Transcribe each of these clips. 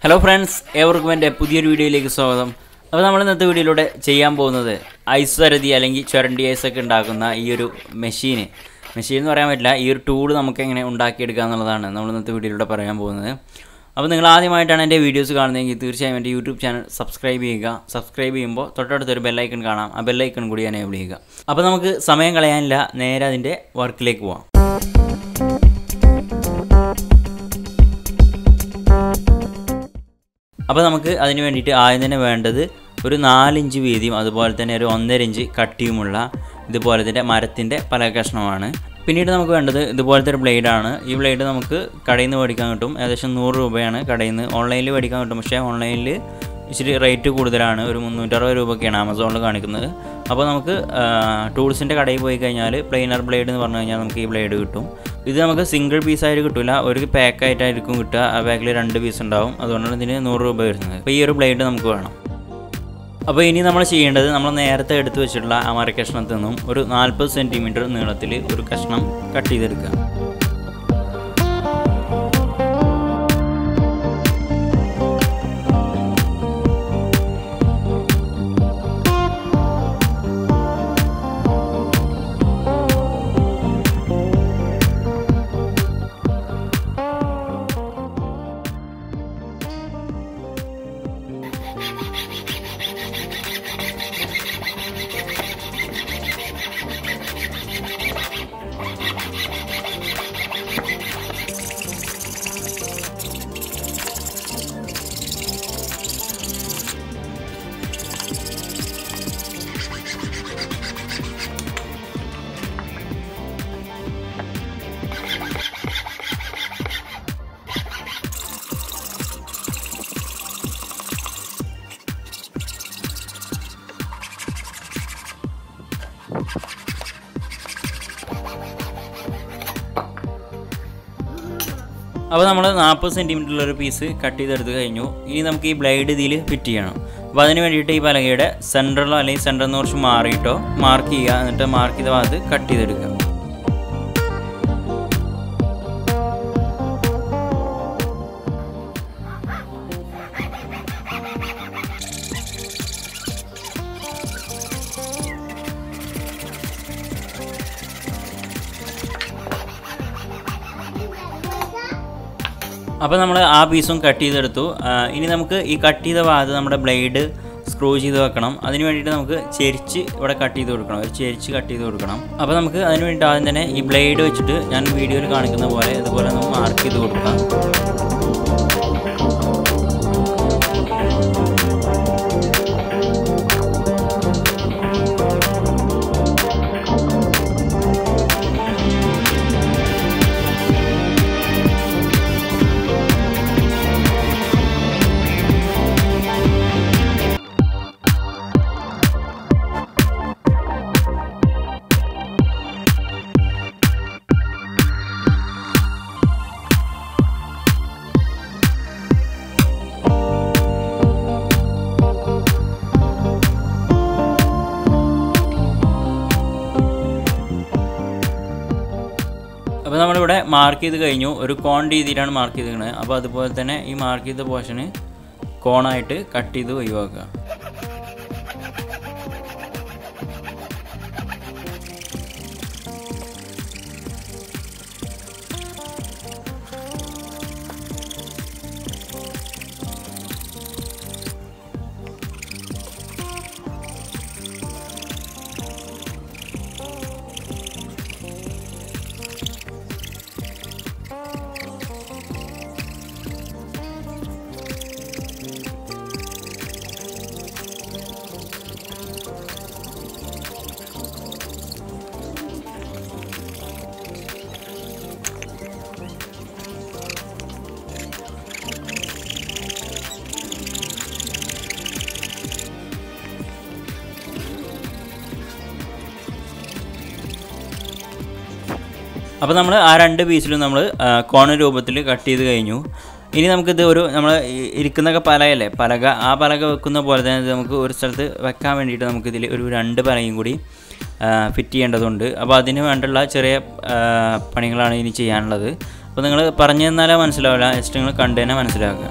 Hello friends, everyone welcome to പുതിയൊരു വീഡിയോയിലേക്ക് സ്വാഗതം. അപ്പോൾ നമ്മൾ ഇന്നത്തെ വീഡിയോയിലൂടെ ചെയ്യാൻ പോകുന്നത് ഐസ് വരതി അല്ലെങ്കിൽ ചുരണ്ടി ഐസ് ഒക്കെ ഉണ്ടാക്കുന്ന ഈ ഒരു മെഷീൻ എന്ന് പറയാൻ പറ്റില്ല, ഈ ഒരു ടൂൾ നമുക്ക് എങ്ങനെ ഉണ്ടാക്കിയെടുക്കുക എന്നുള്ളതാണ് നമ്മൾ ഇന്നത്തെ വീഡിയോയിലൂടെ പറയാൻ പോകുന്നത്. അപ്പോൾ നിങ്ങൾ ആദ്യമായിട്ടാണ് എൻ്റെ വീഡിയോസ് കാണുന്നതെങ്കിൽ തീർച്ചയായും എൻ്റെ യൂട്യൂബ് ചാനൽ സബ്സ്ക്രൈബ് ചെയ്യുക. സബ്സ്ക്രൈബ് ചെയ്യുമ്പോൾ തൊട്ടടുത്തൊരു ബെല്ലൈക്കൺ കാണാം, ആ ബെല്ലൈക്കൺ കൂടി എനേബിൾ ചെയ്യുക. അപ്പോൾ നമുക്ക് സമയം കളയാനില്ല, നേരെ അതിൻ്റെ വർക്കിലേക്ക് പോകാം. അപ്പോൾ നമുക്ക് അതിന് വേണ്ടിയിട്ട് ആദ്യം തന്നെ വേണ്ടത് ഒരു 4 ഇഞ്ച് വീതിയും അതുപോലെ തന്നെ ഒരു 1.5 ഇഞ്ച് കട്ടിയുമുള്ള ഇതുപോലെ തന്നെ മരത്തിൻ്റെ പല കഷ്ണമാണ്. പിന്നീട് നമുക്ക് വേണ്ടത് ഇതുപോലത്തെ ഒരു ബ്ലേഡാണ്. ഈ ബ്ലേഡ് നമുക്ക് കടയിൽ നിന്ന് മേടിക്കാൻ കിട്ടും. ഏകദേശം 100 രൂപയാണ് കടയിൽ നിന്ന്. ഓൺലൈനിൽ മേടിക്കാൻ കിട്ടും, പക്ഷേ ഓൺലൈനിൽ ഇച്ചിരി റേറ്റ് കൂടുതലാണ്. ഒരു 360 രൂപയൊക്കെയാണ് ആമസോണിൽ കാണിക്കുന്നത്. അപ്പോൾ നമുക്ക് ടൂൾസിൻ്റെ കടയിൽ പോയി കഴിഞ്ഞാൽ പ്ലെയിനർ ബ്ലേഡ് എന്ന് പറഞ്ഞു കഴിഞ്ഞാൽ നമുക്ക് ഈ ബ്ലേഡ് കിട്ടും. ഇത് നമുക്ക് സിംഗിൾ പീസായിട്ട് കിട്ടില്ല, ഒരു പാക്കായിട്ടായിരിക്കും കിട്ടുക. ആ പാക്കിൽ 2 പീസ് ഉണ്ടാവും, അതുകൊണ്ടാണ് ഇതിന് 100 രൂപ വരുന്നത്. അപ്പോൾ ഈ ഒരു ബ്ലേഡ് നമുക്ക് വേണം. അപ്പോൾ ഇനി നമ്മൾ ചെയ്യേണ്ടത്, നമ്മൾ നേരത്തെ എടുത്ത് വെച്ചിട്ടുള്ള ആ മരക്കഷ്ണത്തിൽ നിന്നും ഒരു 40 സെൻറ്റിമീറ്റർ നീളത്തിൽ ഒരു കഷ്ണം കട്ട് ചെയ്തെടുക്കുക. അപ്പോൾ നമ്മൾ 40 സെൻറ്റിമീറ്ററിലൊരു പീസ് കട്ട് ചെയ്തെടുത്ത് കഴിഞ്ഞു. ഇനി നമുക്ക് ഈ ബ്ലേഡ് ഇതിൽ ഫിറ്റ് ചെയ്യണം. അപ്പോൾ അതിന് വേണ്ടിയിട്ട് ഈ പലകയുടെ സെൻറ്ററിലോ അല്ലെങ്കിൽ സെൻറ്ററിൽ നിന്ന് കുറച്ച് മാറിയിട്ടോ മാർക്ക് ചെയ്യുക. എന്നിട്ട് മാർക്ക് ചെയ്ത ഭാഗത്ത് കട്ട് ചെയ്തെടുക്കുക. അപ്പോൾ നമ്മൾ ആ പീസും കട്ട് ചെയ്തെടുത്തു. ഇനി നമുക്ക് ഈ കട്ട് ചെയ്ത ഭാഗത്ത് നമ്മുടെ ബ്ലേഡ് സ്ക്രൂ ചെയ്ത് വെക്കണം. അതിന് വേണ്ടിയിട്ട് നമുക്ക് ചെരിച്ച് ഇവിടെ കട്ട് ചെയ്ത് കൊടുക്കണം, ഒരു ചെരിച്ച് കട്ട് ചെയ്ത് കൊടുക്കണം. അപ്പോൾ നമുക്ക് അതിന് വേണ്ടി ആദ്യം തന്നെ ഈ ബ്ലേഡ് വെച്ചിട്ട് ഞാൻ വീഡിയോയിൽ കാണിക്കുന്ന പോലെ ഇതുപോലെ നമുക്ക് മാർക്ക് ചെയ്ത് കൊടുക്കാം. അപ്പോൾ നമ്മളിവിടെ മാർക്ക് ചെയ്ത് കഴിഞ്ഞു. ഒരു കോൺ രീതിയിലാണ് മാർക്ക് ചെയ്തിരിക്കുന്നത്. അപ്പോൾ അതുപോലെ തന്നെ ഈ മാർക്ക് ചെയ്ത പോർഷന് കോണായിട്ട് കട്ട് ചെയ്ത് ഒഴിവാക്കുക. അപ്പോൾ നമ്മൾ ആ 2 പീസിലും നമ്മൾ കോൺ രൂപത്തിൽ കട്ട് ചെയ്ത് കഴിഞ്ഞു. ഇനി നമുക്കിത് ഒരു നമ്മൾ ഇരിക്കുന്നൊക്കെ പലകയല്ലേ, ആ പലക വെക്കുന്ന പോലെ തന്നെ നമുക്ക് ഒരു സ്ഥലത്ത് വെക്കാൻ വേണ്ടിയിട്ട് നമുക്കിതിൽ ഒരു 2 പലകയും കൂടി ഫിറ്റ് ചെയ്യേണ്ടതുണ്ട്. അപ്പോൾ അതിന് വേണ്ടുള്ള ചെറിയ പണികളാണ് ഇനി ചെയ്യാനുള്ളത്. അപ്പോൾ നിങ്ങൾ പറഞ്ഞു തന്നാലേ മനസ്സിലാവില്ല, ജസ്റ്റ് നിങ്ങൾ കണ്ടു തന്നെ മനസ്സിലാക്കുക.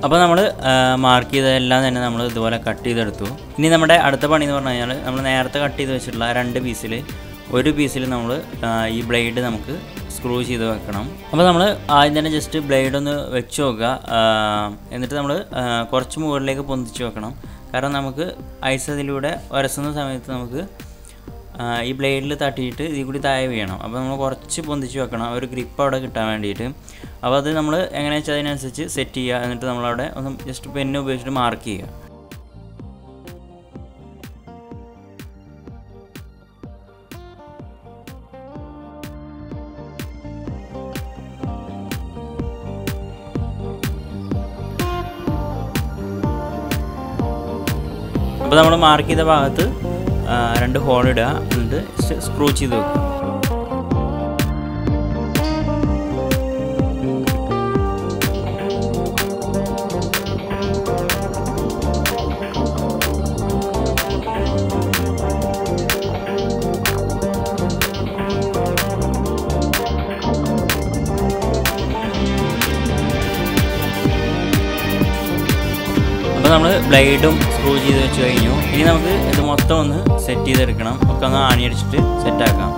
അപ്പോൾ നമ്മൾ മാർക്ക് ചെയ്തതെല്ലാം തന്നെ നമ്മൾ ഇതുപോലെ കട്ട് ചെയ്തെടുത്തു. ഇനി നമ്മുടെ അടുത്ത പണി എന്ന് പറഞ്ഞു കഴിഞ്ഞാൽ നമ്മൾ നേരത്തെ കട്ട് ചെയ്ത് വെച്ചിട്ടുള്ള 2 പീസിൽ ഒരു പീസിൽ നമ്മൾ ഈ ബ്ലേഡ് നമുക്ക് സ്ക്രൂ ചെയ്ത് വെക്കണം. അപ്പോൾ നമ്മൾ ആദ്യം തന്നെ ജസ്റ്റ് ബ്ലേഡ് ഒന്ന് വെച്ച് നോക്കുക. എന്നിട്ട് നമ്മൾ കുറച്ച് മുകളിലേക്ക് പൊന്തിച്ച് വെക്കണം. കാരണം നമുക്ക് ഐസ് അതിലൂടെ ഉരസുന്ന സമയത്ത് നമുക്ക് ഈ ബ്ലേഡിൽ തട്ടിയിട്ട് ഇതിൽ കൂടി താഴെ വീഴണം. അപ്പോൾ നമ്മൾ കുറച്ച് പൊന്തിച്ച് വെക്കണം, ഒരു ഗ്രിപ്പ് അവിടെ കിട്ടാൻ വേണ്ടിയിട്ട്. അപ്പോൾ അത് നമ്മൾ എങ്ങനെയാണെന്ന് വെച്ചാൽ അതിനനുസരിച്ച് സെറ്റ് ചെയ്യുക. എന്നിട്ട് നമ്മളവിടെ ഒന്ന് ജസ്റ്റ് പെന്ന് ഉപയോഗിച്ചിട്ട് മാർക്ക് ചെയ്യുക. അപ്പോൾ നമ്മൾ മാർക്ക് ചെയ്ത ഭാഗത്ത് 2 ഹോൾ ഇടുക, എന്നിട്ട് സ്ക്രൂ ചെയ്ത് വെക്കുക. അപ്പോൾ നമ്മൾ ബ്ലേഡും സ്ക്രൂ ചെയ്ത് വെച്ച് കഴിഞ്ഞു. ഇനി നമുക്ക് ഇത് മൊത്തം ഒന്ന് സെറ്റ് ചെയ്തെടുക്കണം. ഒക്കെ ഒന്ന് ആണിയടിച്ചിട്ട് സെറ്റാക്കാം.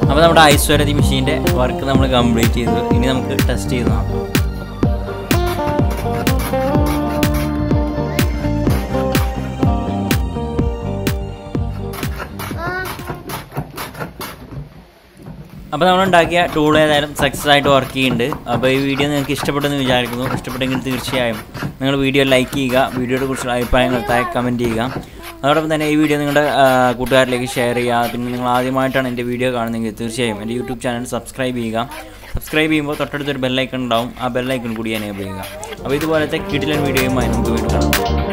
അപ്പോൾ നമ്മുടെ ഐശ്വര്യതി മെഷീൻ്റെ വർക്ക് നമ്മൾ കംപ്ലീറ്റ് ചെയ്തു. ഇനി നമുക്ക് ടെസ്റ്റ് ചെയ്ത് നോക്കാം. അപ്പോൾ നമ്മളുണ്ടാക്കിയ ടൂൾ ഏതായാലും സക്സസ് ആയിട്ട് വർക്ക് ചെയ്യുന്നുണ്ട്. അപ്പോൾ ഈ വീഡിയോ നിങ്ങൾക്ക് ഇഷ്ടപ്പെട്ടെന്ന് വിചാരിക്കുന്നു. ഇഷ്ടപ്പെട്ടെങ്കിൽ തീർച്ചയായും നിങ്ങൾ വീഡിയോ ലൈക്ക് ചെയ്യുക. വീഡിയോയെ കുറിച്ചുള്ള അഭിപ്രായങ്ങൾ താഴെ കമൻറ്റ് ചെയ്യുക. അതോടൊപ്പം തന്നെ ഈ വീഡിയോ നിങ്ങളുടെ കൂട്ടുകാരിലേക്ക് ഷെയർ ചെയ്യുക. പിന്നെ നിങ്ങൾ ആദ്യമായിട്ടാണ് എൻ്റെ വീഡിയോ കാണുന്നതെങ്കിൽ തീർച്ചയായും എൻ്റെ യൂട്യൂബ് ചാനൽ സബ്സ്ക്രൈബ് ചെയ്യുക. സബ്സ്ക്രൈബ് ചെയ്യുമ്പോൾ തൊട്ടടുത്തൊരു ബെല്ലൈക്കൺ ഉണ്ടാവും. ആ ബെല്ലൈക്കൺ കൂടി എനേബിൾ ചെയ്യുക. അപ്പോൾ ഇതുപോലത്തെ കിടിലൻ വീഡിയോയുമായി നമുക്ക് വീണ്ടും കാണാം.